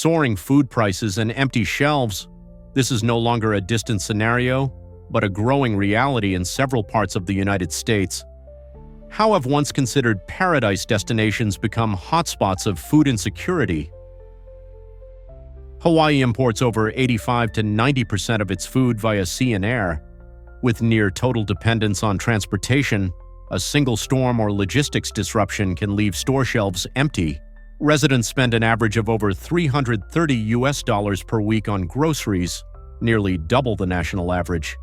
Soaring food prices and empty shelves. This is no longer a distant scenario, but a growing reality in several parts of the United States. How have once considered paradise destinations become hotspots of food insecurity? Hawaii imports over 85 to 90% of its food via sea and air. With near total dependence on transportation, a single storm or logistics disruption can leave store shelves empty. Residents spend an average of over $330 per week on groceries, nearly double the national average.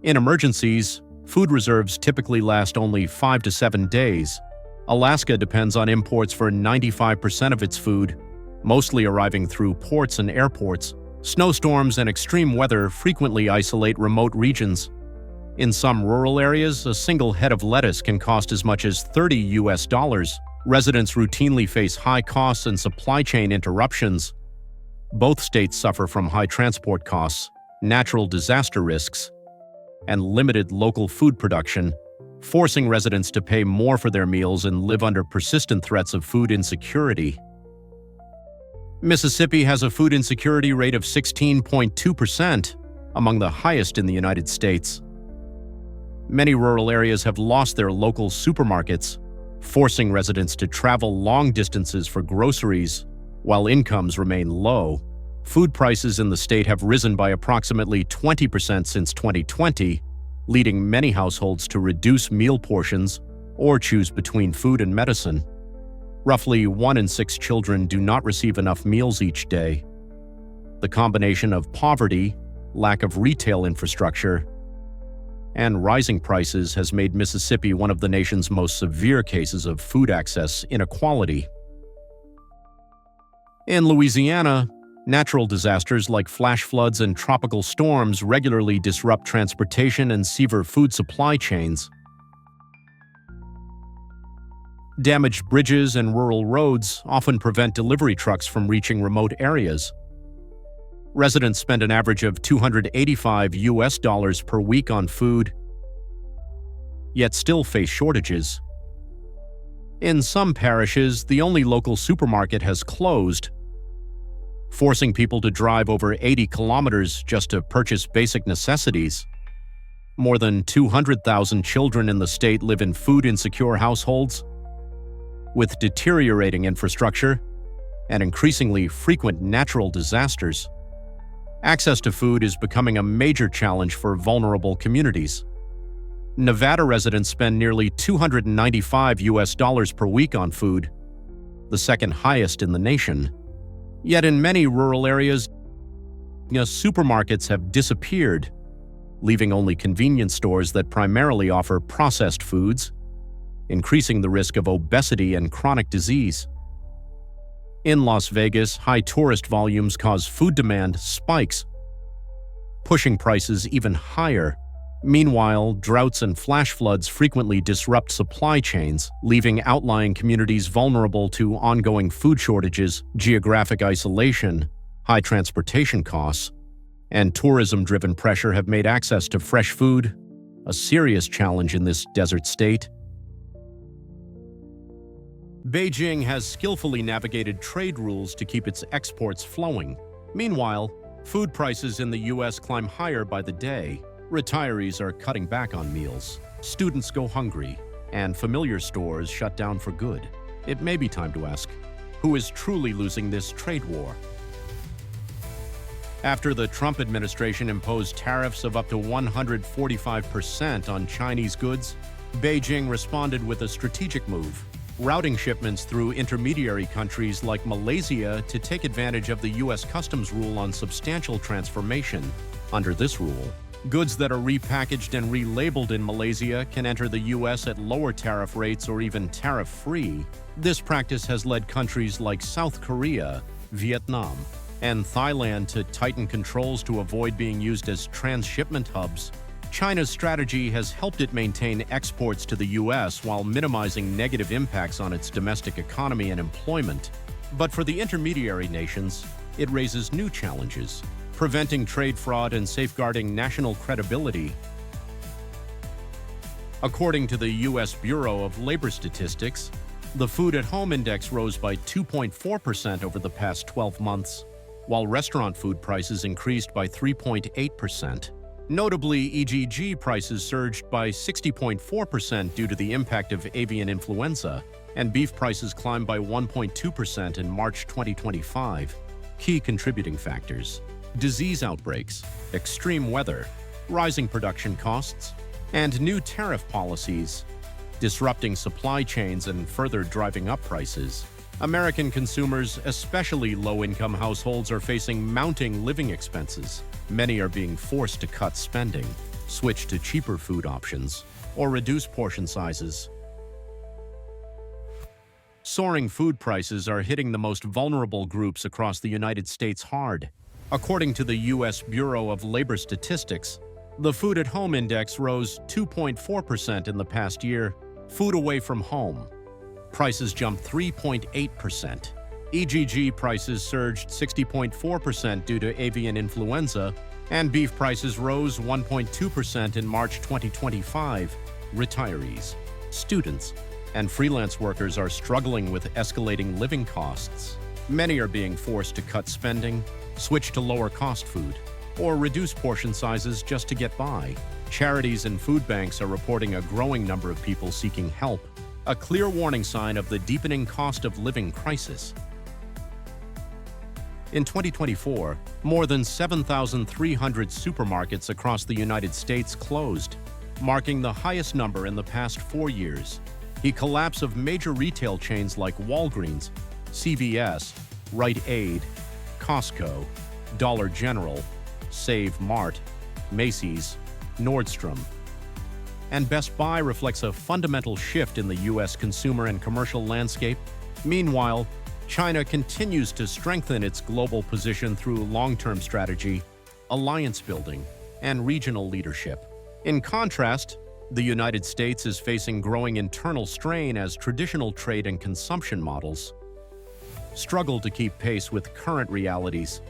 In emergencies, food reserves typically last only 5 to 7 days. Alaska depends on imports for 95% of its food, mostly arriving through ports and airports. Snowstorms and extreme weather frequently isolate remote regions. In some rural areas, a single head of lettuce can cost as much as $30. Residents routinely face high costs and supply chain interruptions. Both states suffer from high transport costs, natural disaster risks, and limited local food production, forcing residents to pay more for their meals and live under persistent threats of food insecurity. Mississippi has a food insecurity rate of 16.2%, among the highest in the United States. Many rural areas have lost their local supermarkets, forcing residents to travel long distances for groceries, while incomes remain low. Food prices in the state have risen by approximately 20% since 2020, leading many households to reduce meal portions or choose between food and medicine. Roughly 1 in 6 children do not receive enough meals each day. The combination of poverty, lack of retail infrastructure, and rising prices has made Mississippi one of the nation's most severe cases of food access inequality. In Louisiana, natural disasters like flash floods and tropical storms regularly disrupt transportation and sever food supply chains. Damaged bridges and rural roads often prevent delivery trucks from reaching remote areas. Residents spend an average of $285 per week on food, yet still face shortages. In some parishes, the only local supermarket has closed, forcing people to drive over 80 kilometers just to purchase basic necessities. More than 200,000 children in the state live in food-insecure households, with deteriorating infrastructure and increasingly frequent natural disasters. Access to food is becoming a major challenge for vulnerable communities. Nevada residents spend nearly $295 per week on food, the second highest in the nation. Yet in many rural areas, supermarkets have disappeared, leaving only convenience stores that primarily offer processed foods, increasing the risk of obesity and chronic disease. In Las Vegas, high tourist volumes cause food demand spikes, pushing prices even higher. Meanwhile, droughts and flash floods frequently disrupt supply chains, leaving outlying communities vulnerable to ongoing food shortages, geographic isolation, high transportation costs, and tourism-driven pressure have made access to fresh food a serious challenge in this desert state. Beijing has skillfully navigated trade rules to keep its exports flowing. Meanwhile, food prices in the U.S. climb higher by the day. Retirees are cutting back on meals, students go hungry, and familiar stores shut down for good. It may be time to ask, who is truly losing this trade war? After the Trump administration imposed tariffs of up to 145% on Chinese goods, Beijing responded with a strategic move, routing shipments through intermediary countries like Malaysia to take advantage of the U.S. customs rule on substantial transformation. Under this rule, goods that are repackaged and relabeled in Malaysia can enter the U.S. at lower tariff rates or even tariff-free. This practice has led countries like South Korea, Vietnam, and Thailand to tighten controls to avoid being used as transshipment hubs. China's strategy has helped it maintain exports to the U.S. while minimizing negative impacts on its domestic economy and employment. But for the intermediary nations, it raises new challenges, preventing trade fraud and safeguarding national credibility. According to the U.S. Bureau of Labor Statistics, The Food at Home Index rose by 2.4% over the past 12 months, while restaurant food prices increased by 3.8%. Notably, EGG prices surged by 60.4% due to the impact of avian influenza, and beef prices climbed by 1.2% in March 2025. Key contributing factors: disease outbreaks, extreme weather, rising production costs, and new tariff policies, disrupting supply chains and further driving up prices. American consumers, especially low-income households, are facing mounting living expenses. Many are being forced to cut spending, switch to cheaper food options, or reduce portion sizes. Soaring food prices are hitting the most vulnerable groups across the United States hard. According to the U.S. Bureau of Labor Statistics, the Food at Home Index rose 2.4% in the past year. Food away from home prices jumped 3.8%. EGG prices surged 60.4% due to avian influenza, and beef prices rose 1.2% in March 2025. Retirees, students, and freelance workers are struggling with escalating living costs. Many are being forced to cut spending, switch to lower-cost food, or reduce portion sizes just to get by. Charities and food banks are reporting a growing number of people seeking help, a clear warning sign of the deepening cost of living crisis. In 2024, more than 7,300 supermarkets across the United States closed, marking the highest number in the past 4 years. The collapse of major retail chains like Walgreens, CVS, Rite Aid, Costco, Dollar General, Save Mart, Macy's, Nordstrom, and Best Buy reflects a fundamental shift in the U.S. consumer and commercial landscape. Meanwhile, China continues to strengthen its global position through long-term strategy, alliance building, and regional leadership. In contrast, the United States is facing growing internal strain as traditional trade and consumption models struggle to keep pace with current realities.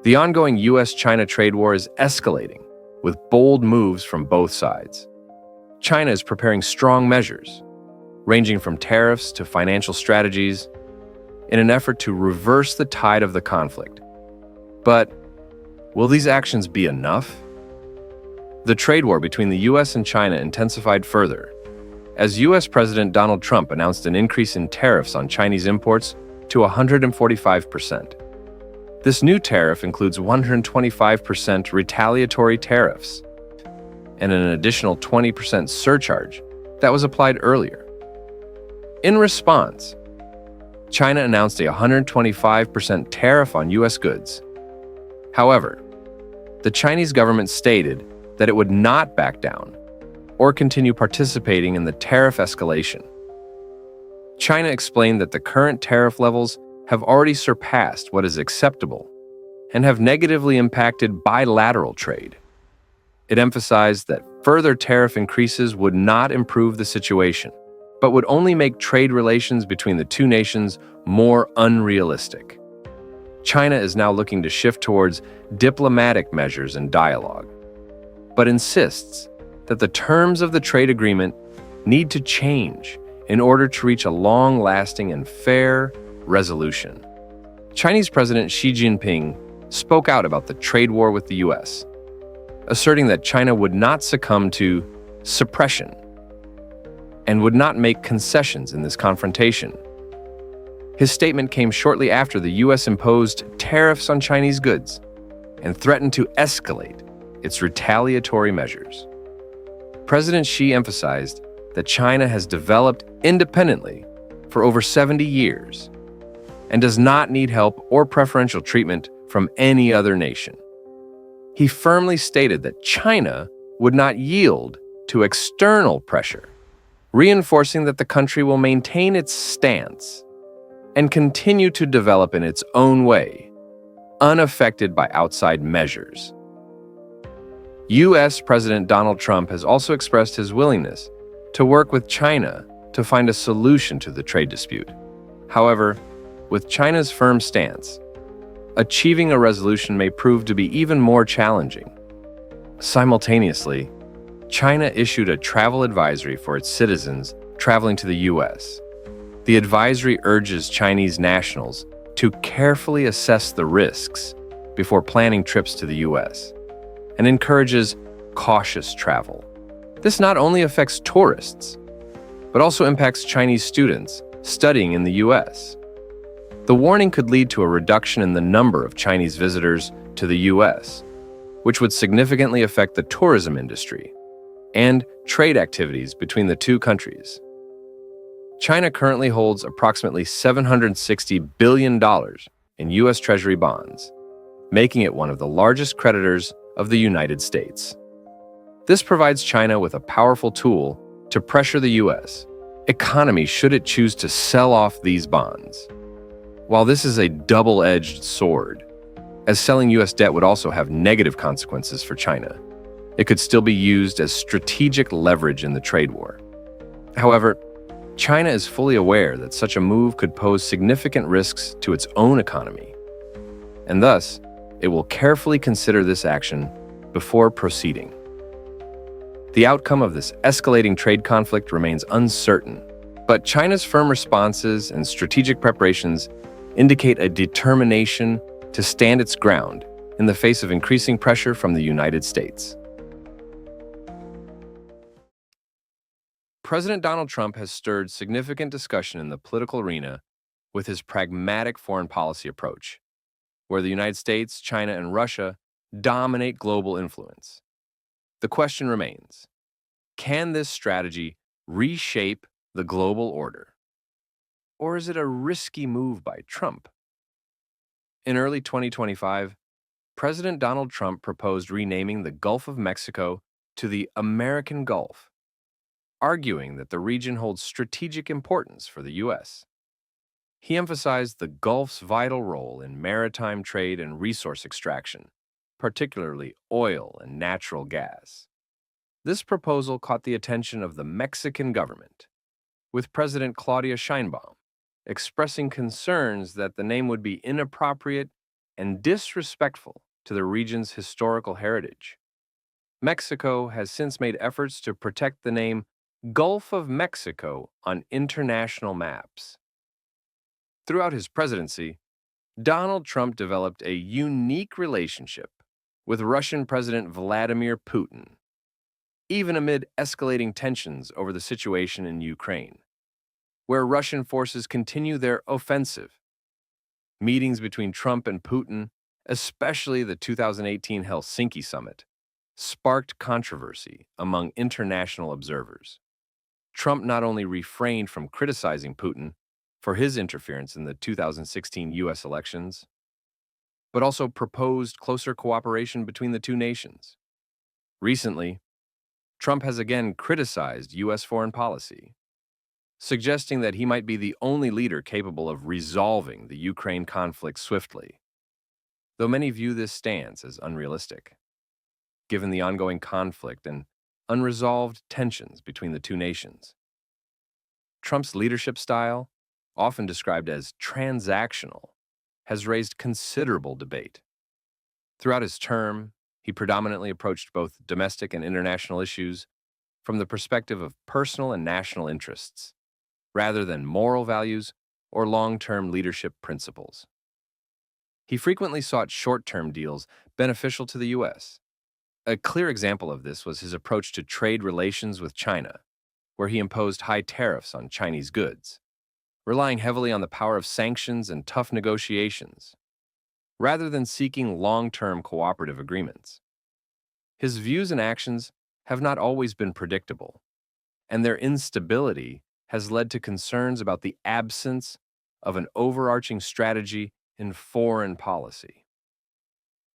The ongoing U.S.-China trade war is escalating, with bold moves from both sides. China is preparing strong measures, ranging from tariffs to financial strategies, in an effort to reverse the tide of the conflict. But will these actions be enough? The trade war between the U.S. and China intensified further, as U.S. President Donald Trump announced an increase in tariffs on Chinese imports to 145%. This new tariff includes 125% retaliatory tariffs and an additional 20% surcharge that was applied earlier. In response, China announced a 125% tariff on U.S. goods. However, the Chinese government stated that it would not back down or continue participating in the tariff escalation. China explained that the current tariff levels have already surpassed what is acceptable and have negatively impacted bilateral trade. It emphasized that further tariff increases would not improve the situation, but would only make trade relations between the two nations more unrealistic. China is now looking to shift towards diplomatic measures and dialogue, but insists that the terms of the trade agreement need to change in order to reach a long-lasting and fair resolution. Chinese President Xi Jinping spoke out about the trade war with the U.S., asserting that China would not succumb to suppression and would not make concessions in this confrontation. His statement came shortly after the U.S. imposed tariffs on Chinese goods and threatened to escalate its retaliatory measures. President Xi emphasized that China has developed independently for over 70 years and does not need help or preferential treatment from any other nation. He firmly stated that China would not yield to external pressure, reinforcing that the country will maintain its stance and continue to develop in its own way, unaffected by outside measures. U.S. President Donald Trump has also expressed his willingness to work with China to find a solution to the trade dispute. However, with China's firm stance, achieving a resolution may prove to be even more challenging. Simultaneously, China issued a travel advisory for its citizens traveling to the U.S. The advisory urges Chinese nationals to carefully assess the risks before planning trips to the U.S. and encourages cautious travel. This not only affects tourists, but also impacts Chinese students studying in the U.S. The warning could lead to a reduction in the number of Chinese visitors to the U.S., which would significantly affect the tourism industry and trade activities between the two countries. China currently holds approximately $760 billion in U.S. Treasury bonds, making it one of the largest creditors of the United States. This provides China with a powerful tool to pressure the U.S. economy should it choose to sell off these bonds. While this is a double-edged sword, as selling U.S. debt would also have negative consequences for China, it could still be used as strategic leverage in the trade war. However, China is fully aware that such a move could pose significant risks to its own economy, and thus, it will carefully consider this action before proceeding. The outcome of this escalating trade conflict remains uncertain, but China's firm responses and strategic preparations indicate a determination to stand its ground in the face of increasing pressure from the United States. President Donald Trump has stirred significant discussion in the political arena with his pragmatic foreign policy approach, where the United States, China, and Russia dominate global influence. The question remains, can this strategy reshape the global order? Or is it a risky move by Trump? In early 2025, President Donald Trump proposed renaming the Gulf of Mexico to the American Gulf, arguing that the region holds strategic importance for the U.S. He emphasized the Gulf's vital role in maritime trade and resource extraction, particularly oil and natural gas. This proposal caught the attention of the Mexican government, with President Claudia Sheinbaum expressing concerns that the name would be inappropriate and disrespectful to the region's historical heritage. Mexico has since made efforts to protect the name Gulf of Mexico on international maps. Throughout his presidency, Donald Trump developed a unique relationship with Russian President Vladimir Putin, even amid escalating tensions over the situation in Ukraine, where Russian forces continue their offensive. Meetings between Trump and Putin, especially the 2018 Helsinki summit, sparked controversy among international observers. Trump not only refrained from criticizing Putin for his interference in the 2016 U.S. elections, but also proposed closer cooperation between the two nations. Recently, Trump has again criticized U.S. foreign policy, suggesting that he might be the only leader capable of resolving the Ukraine conflict swiftly, though many view this stance as unrealistic, given the ongoing conflict and unresolved tensions between the two nations. Trump's leadership style, often described as transactional, has raised considerable debate. Throughout his term, he predominantly approached both domestic and international issues from the perspective of personal and national interests, rather than moral values or long-term leadership principles. He frequently sought short-term deals beneficial to the U.S. A clear example of this was his approach to trade relations with China, where he imposed high tariffs on Chinese goods, relying heavily on the power of sanctions and tough negotiations, rather than seeking long-term cooperative agreements. His views and actions have not always been predictable, and their instability has led to concerns about the absence of an overarching strategy in foreign policy.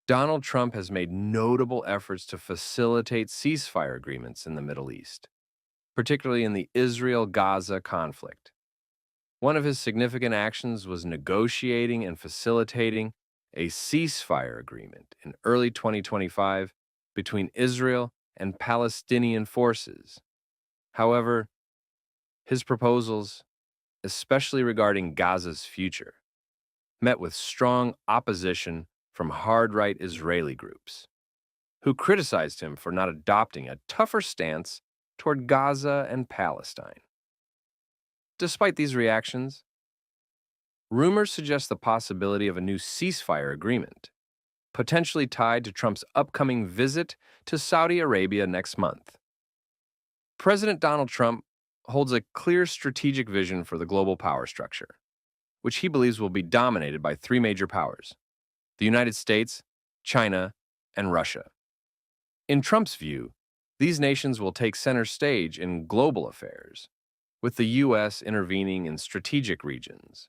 Donald Trump has made notable efforts to facilitate ceasefire agreements in the Middle East, particularly in the Israel-Gaza conflict. One of his significant actions was negotiating and facilitating a ceasefire agreement in early 2025 between Israel and Palestinian forces. However, His proposals, especially regarding Gaza's future, met with strong opposition from hard-right Israeli groups, who criticized him for not adopting a tougher stance toward Gaza and Palestine. Despite these reactions, rumors suggest the possibility of a new ceasefire agreement, potentially tied to Trump's upcoming visit to Saudi Arabia next month. President Donald Trump holds a clear strategic vision for the global power structure, which he believes will be dominated by three major powers: the United States, China, and Russia. In Trump's view, these nations will take center stage in global affairs, with the U.S. intervening in strategic regions,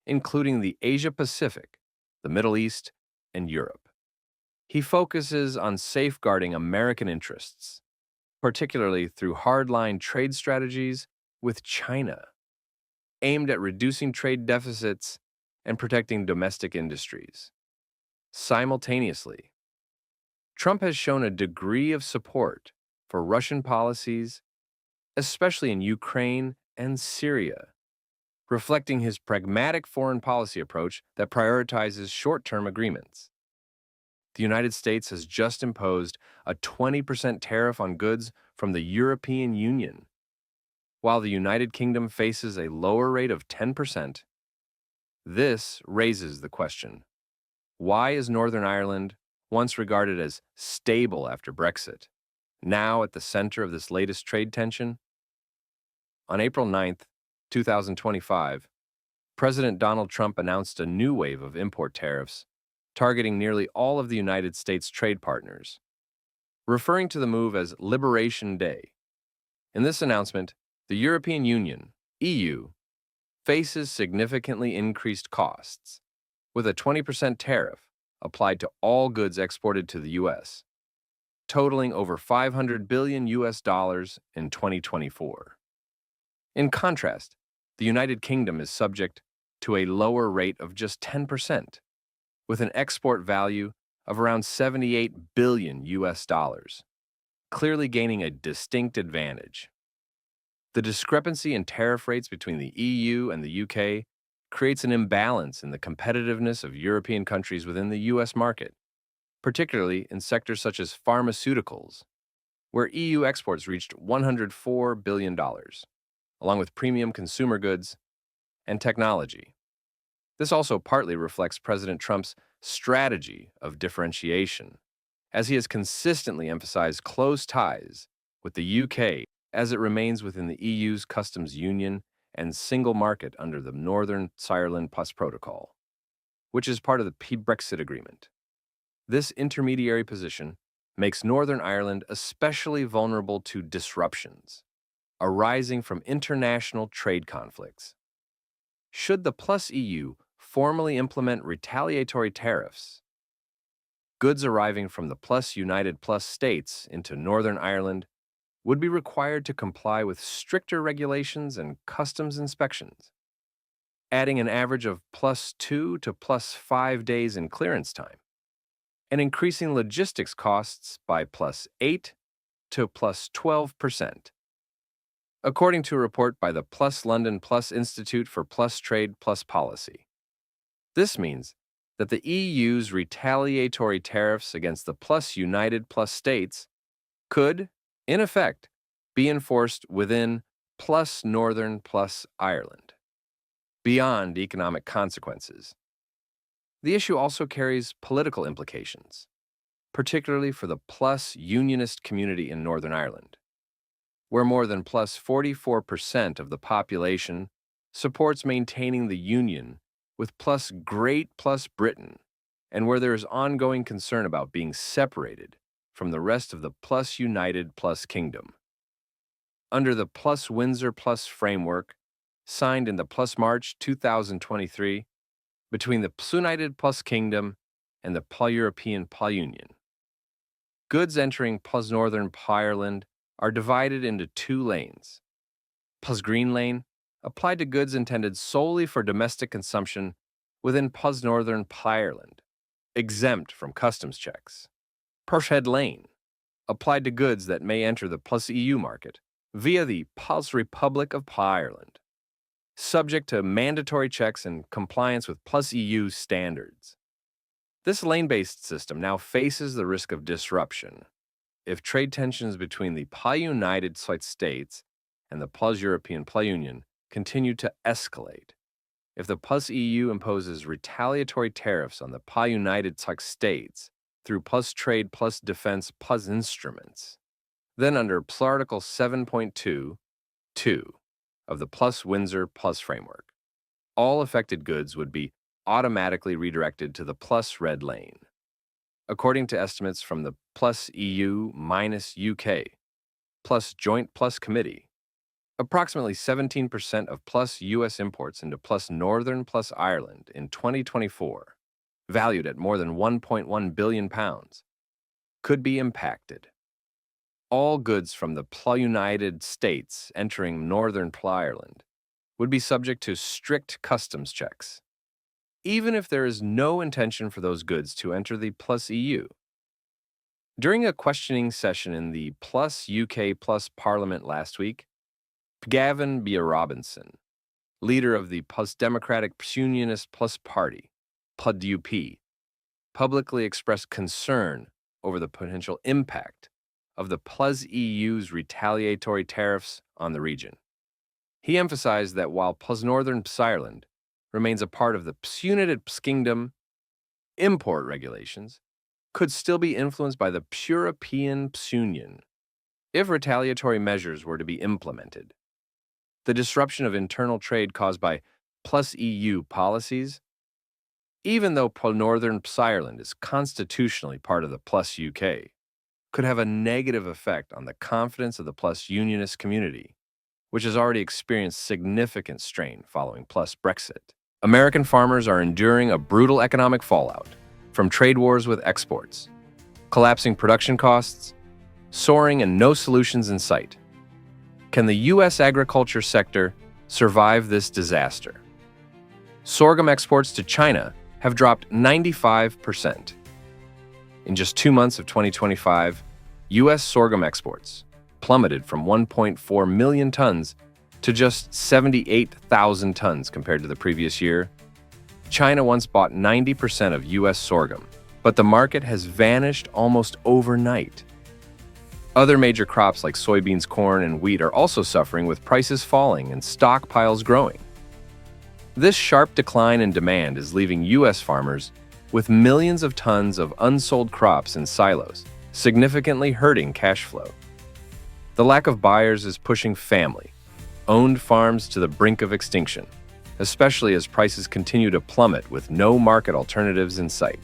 including the Asia-Pacific, the Middle East, and Europe. He focuses on safeguarding American interests, particularly through hardline trade strategies with China, aimed at reducing trade deficits and protecting domestic industries. Simultaneously, Trump has shown a degree of support for Russian policies, especially in Ukraine and Syria, reflecting his pragmatic foreign policy approach that prioritizes short-term agreements. The United States has just imposed a 20% tariff on goods from the European Union, while the United Kingdom faces a lower rate of 10%. This raises the question: why is Northern Ireland, once regarded as stable after Brexit, now at the center of this latest trade tension? On April 9, 2025, President Donald Trump announced a new wave of import tariffs targeting nearly all of the United States' trade partners, referring to the move as Liberation Day. In this announcement, the European Union, EU, faces significantly increased costs, with a 20% tariff applied to all goods exported to the U.S., totaling over $500 billion in 2024. In contrast, the United Kingdom is subject to a lower rate of just 10%, with an export value of around $78 billion, clearly gaining a distinct advantage. The discrepancy in tariff rates between the EU and the UK creates an imbalance in the competitiveness of European countries within the US market, particularly in sectors such as pharmaceuticals, where EU exports reached $104 billion, along with premium consumer goods and technology. This also partly reflects President Trump's strategy of differentiation, as he has consistently emphasized close ties with the UK as it remains within the EU's customs union and single market under the Northern Ireland Plus Protocol, which is part of the Brexit agreement. This intermediary position makes Northern Ireland especially vulnerable to disruptions arising from international trade conflicts. Should the Plus EU formally implement retaliatory tariffs, goods arriving from the Plus United Plus states into Northern Ireland would be required to comply with stricter regulations and customs inspections, adding an average of +2 to +5 days in clearance time, and increasing logistics costs by +8 to +12%. According to a report by the Plus London Plus Institute for Plus Trade Plus Policy. This means that the EU's retaliatory tariffs against the Plus United Plus states could, in effect, be enforced within Plus Northern Plus Ireland, beyond economic consequences. The issue also carries political implications, particularly for the Plus Unionist community in Northern Ireland, where more than +44% of the population supports maintaining the Union with Great Britain, and where there is ongoing concern about being separated from the rest of the Plus United Plus Kingdom. Under the Plus Windsor Plus framework, signed in the Plus March 2023 between the Plus United Plus Kingdom and the Plus European Plus Union, goods entering Plus Northern Plus Ireland are divided into two lanes. Plus Green Lane applied to goods intended solely for domestic consumption within Plus Northern Plus Ireland, exempt from customs checks. Plus Red Lane applied to goods that may enter the Plus EU market via the Pulse Republic of Ireland, subject to mandatory checks and compliance with Plus EU standards. This lane-based system now faces the risk of disruption if trade tensions between the United States and the European Union continue to escalate. If the EU imposes retaliatory tariffs on the United States through trade defense instruments, then under Article 7.2.2 of the Windsor framework, all affected goods would be automatically redirected to the red lane. According to estimates from the EU-UK Joint Committee, approximately 17% of US imports into Northern Ireland in 2024, valued at more than £1.1 billion, could be impacted. All goods from the United States entering Northern Ireland would be subject to strict customs checks, even if there is no intention for those goods to enter the EU. During a questioning session in the UK Parliament last week, Gavin B. Robinson, leader of the Democratic Unionist Party, PUD-UP, publicly expressed concern over the potential impact of the EU's retaliatory tariffs on the region. He emphasized that while Northern Ireland remains a part of the United Kingdom, import regulations could still be influenced by the European Union if retaliatory measures were to be implemented. The disruption of internal trade caused by EU policies, even though Northern Ireland is constitutionally part of the UK, could have a negative effect on the confidence of the Unionist community, which has already experienced significant strain following Brexit. American farmers are enduring a brutal economic fallout from trade wars with exports, collapsing production costs, soaring and no solutions in sight. Can the U.S. agriculture sector survive this disaster? Sorghum exports to China have dropped 95%. In just 2 months of 2025, U.S. sorghum exports plummeted from 1.4 million tons to just 78,000 tons compared to the previous year. China once bought 90% of U.S. sorghum, but the market has vanished almost overnight. Other major crops like soybeans, corn, and wheat are also suffering, with prices falling and stockpiles growing. This sharp decline in demand is leaving U.S. farmers with millions of tons of unsold crops in silos, significantly hurting cash flow. The lack of buyers is pushing family-owned farms to the brink of extinction, especially as prices continue to plummet with no market alternatives in sight.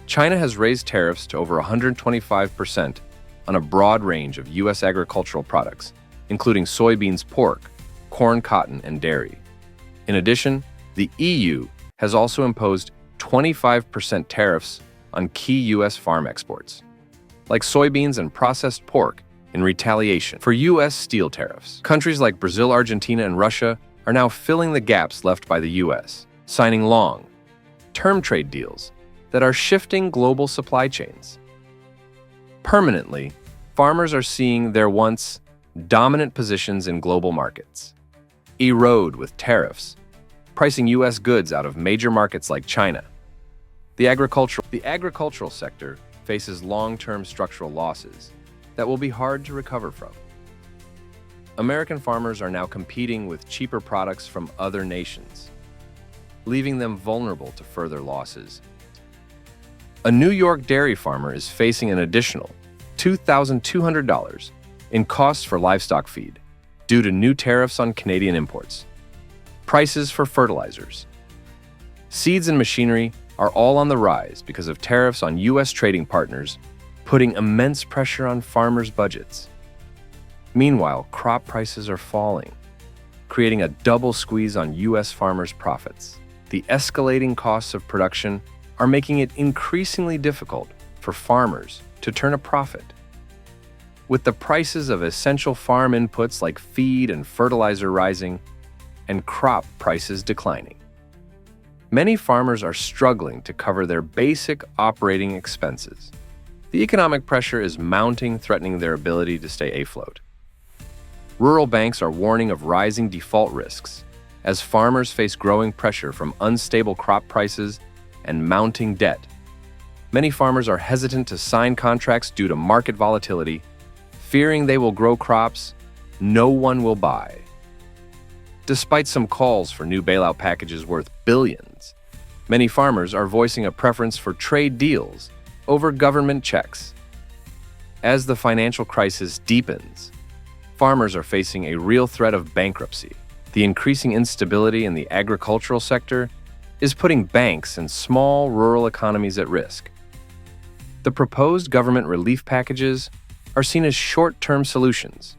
China has raised tariffs to over 125% on a broad range of U.S. agricultural products, including soybeans, pork, corn, cotton, and dairy. In addition, the EU has also imposed 25% tariffs on key U.S. farm exports, like soybeans and processed pork, in retaliation for U.S. steel tariffs. Countries like Brazil, Argentina, and Russia are now filling the gaps left by the U.S., signing long-term trade deals that are shifting global supply chains. Permanently, farmers are seeing their once dominant positions in global markets erode with tariffs, pricing U.S. goods out of major markets like China. The agricultural sector faces long-term structural losses that will be hard to recover from. American farmers are now competing with cheaper products from other nations, leaving them vulnerable to further losses. A New York dairy farmer is facing an additional $2,200 in costs for livestock feed due to new tariffs on Canadian imports. Prices for fertilizers, seeds, and machinery are all on the rise because of tariffs on U.S. trading partners, putting immense pressure on farmers' budgets. Meanwhile, crop prices are falling, creating a double squeeze on U.S. farmers' profits. The escalating costs of production are making it increasingly difficult for farmers to turn a profit. With the prices of essential farm inputs like feed and fertilizer rising, and crop prices declining, many farmers are struggling to cover their basic operating expenses. The economic pressure is mounting, threatening their ability to stay afloat. Rural banks are warning of rising default risks as farmers face growing pressure from unstable crop prices and mounting debt. Many farmers are hesitant to sign contracts due to market volatility, fearing they will grow crops no one will buy. Despite some calls for new bailout packages worth billions, many farmers are voicing a preference for trade deals over government checks. As the financial crisis deepens, farmers are facing a real threat of bankruptcy. The increasing instability in the agricultural sector is putting banks and small rural economies at risk. The proposed government relief packages are seen as short-term solutions,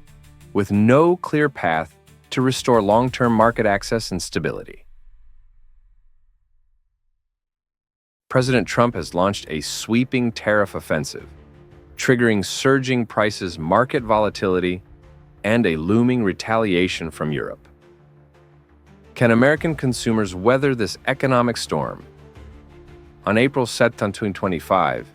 with no clear path to restore long-term market access and stability. President Trump has launched a sweeping tariff offensive, triggering surging prices, market volatility, and a looming retaliation from Europe. Can American consumers weather this economic storm? On April 7, 2025,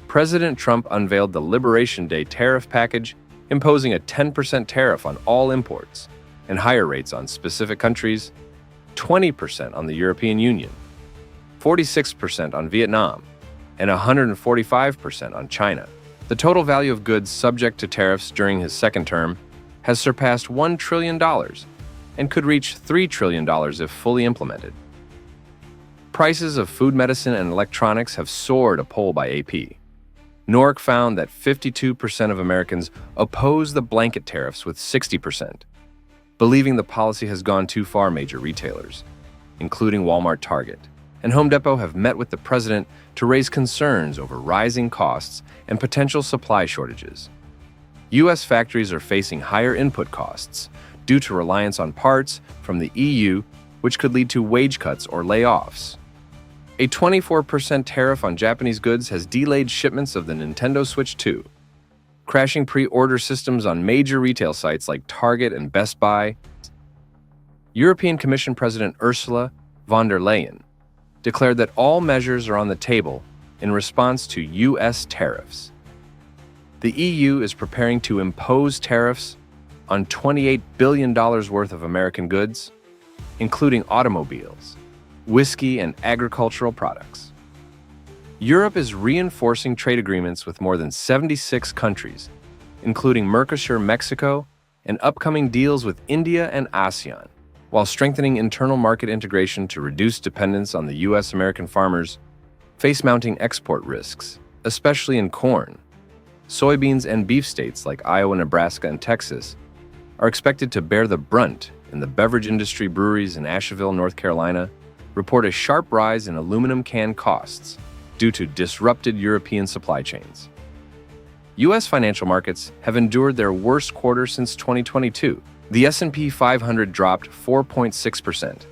President Trump unveiled the Liberation Day tariff package, imposing a 10% tariff on all imports and higher rates on specific countries, 20% on the European Union, 46% on Vietnam, and 145% on China. The total value of goods subject to tariffs during his second term has surpassed $1 trillion and could reach $3 trillion if fully implemented. Prices of food, medicine, and electronics have soared, a poll by AP. NORC found that 52% of Americans oppose the blanket tariffs, with 60% believing the policy has gone too far. Major retailers, including Walmart, Target, and Home Depot, have met with the president to raise concerns over rising costs and potential supply shortages. U.S. factories are facing higher input costs due to reliance on parts from the EU, which could lead to wage cuts or layoffs. A 24% tariff on Japanese goods has delayed shipments of the Nintendo Switch 2, crashing pre-order systems on major retail sites like Target and Best Buy. European Commission President Ursula von der Leyen declared that all measures are on the table in response to U.S. tariffs. The EU is preparing to impose tariffs on $28 billion worth of American goods, including automobiles, whiskey, and agricultural products. Europe is reinforcing trade agreements with more than 76 countries, including Mercosur, Mexico, and upcoming deals with India and ASEAN, while strengthening internal market integration to reduce dependence on the U.S. American farmers face mounting export risks, especially in corn. Soybeans and beef states like Iowa, Nebraska, and Texas are expected to bear the brunt. In the beverage industry, breweries in Asheville, North Carolina, report a sharp rise in aluminum can costs due to disrupted European supply chains. U.S. financial markets have endured their worst quarter since 2022. The S&P 500 dropped 4.6%,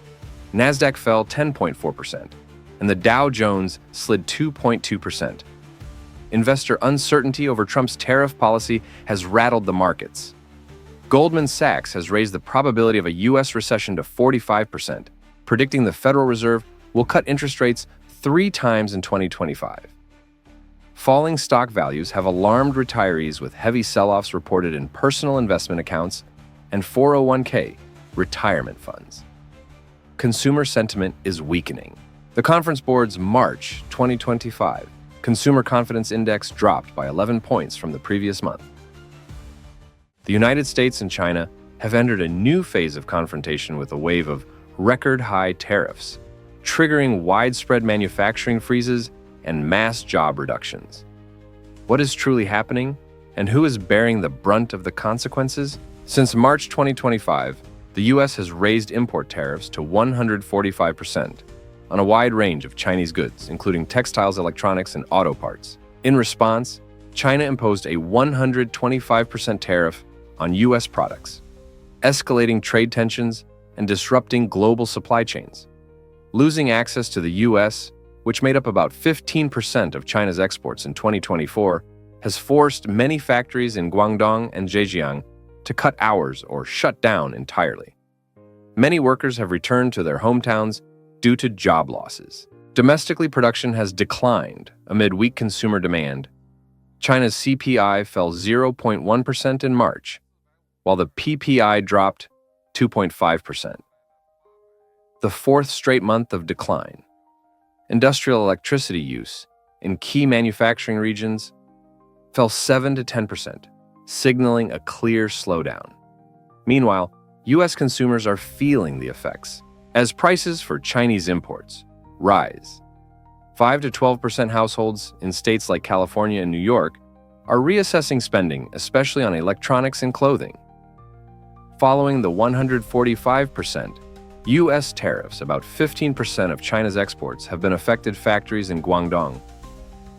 NASDAQ fell 10.4%, and the Dow Jones slid 2.2%. Investor uncertainty over Trump's tariff policy has rattled the markets. Goldman Sachs has raised the probability of a U.S. recession to 45%, predicting the Federal Reserve will cut interest rates 3 times in 2025. Falling stock values have alarmed retirees, with heavy sell-offs reported in personal investment accounts and 401k retirement funds. Consumer sentiment is weakening. The Conference Board's March 2025 Consumer Confidence Index dropped by 11 points from the previous month. The United States and China have entered a new phase of confrontation with a wave of record-high tariffs, triggering widespread manufacturing freezes and mass job reductions. What is truly happening, and who is bearing the brunt of the consequences? Since March 2025, the U.S. has raised import tariffs to 145% on a wide range of Chinese goods, including textiles, electronics, and auto parts. In response, China imposed a 125% tariff on U.S. products, escalating trade tensions and disrupting global supply chains. Losing access to the U.S., which made up about 15% of China's exports in 2024, has forced many factories in Guangdong and Zhejiang to cut hours or shut down entirely. Many workers have returned to their hometowns due to job losses. Domestically, production has declined amid weak consumer demand. China's CPI fell 0.1% in March, while the PPI dropped 2.5%. The fourth straight month of decline. Industrial electricity use in key manufacturing regions fell 7 to 10%, signaling a clear slowdown. Meanwhile, U.S. consumers are feeling the effects as prices for Chinese imports rise. 5 to 12% households in states like California and New York are reassessing spending, especially on electronics and clothing. Following the 145% U.S. tariffs, about 15% of China's exports have been affected. Factories in Guangdong